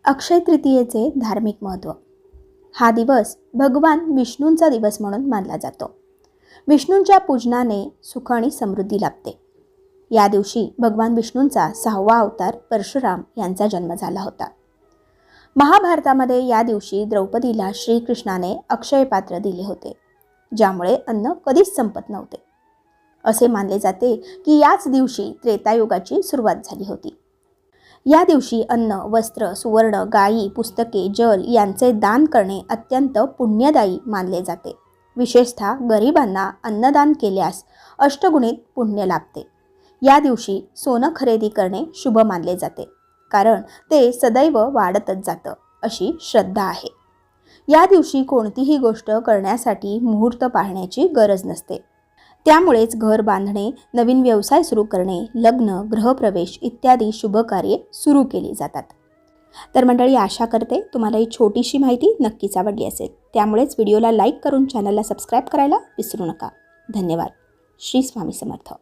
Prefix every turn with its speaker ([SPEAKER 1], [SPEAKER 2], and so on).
[SPEAKER 1] अक्षय तृतीयेचे धार्मिक महत्त्व. हा दिवस भगवान विष्णूंचा दिवस म्हणून मानला जातो. विष्णूंच्या पूजनाने सुख आणि समृद्धी लाभते. या दिवशी भगवान विष्णूंचा 6वा अवतार परशुराम यांचा जन्म झाला होता. महाभारतामध्ये या दिवशी द्रौपदीला श्रीकृष्णाने अक्षय पात्र दिले होते, ज्यामुळे अन्न कधीच संपत नव्हते. असे मानले जाते की याच दिवशी त्रेतायुगाची सुरुवात झाली होती. या दिवशी अन्न, वस्त्र, सुवर्ण, गायी, पुस्तके, जल यांचे दान करणे अत्यंत पुण्यदायी मानले जाते. विशेषतः गरिबांना अन्नदान केल्यास अष्टगुणित पुण्य लाभते. या दिवशी सोनं खरेदी करणे शुभ मानले जाते, कारण ते सदैव वाढतच जातं अशी श्रद्धा आहे. या दिवशी कोणतीही गोष्ट करण्यासाठी मुहूर्त पाहण्याची गरज नसते. त्यामुळेच घर बांधणे, नवीन व्यवसाय सुरू करणे, लग्न, गृहप्रवेश इत्यादी शुभकार्ये सुरू केली जातात. तर मंडळी, आशा करते तुम्हाला ही छोटीशी माहिती नक्कीच आवडली असेल. त्यामुळेच व्हिडिओला लाईक करून चॅनलला सबस्क्राईब करायला विसरू नका. धन्यवाद. श्री स्वामी समर्थ.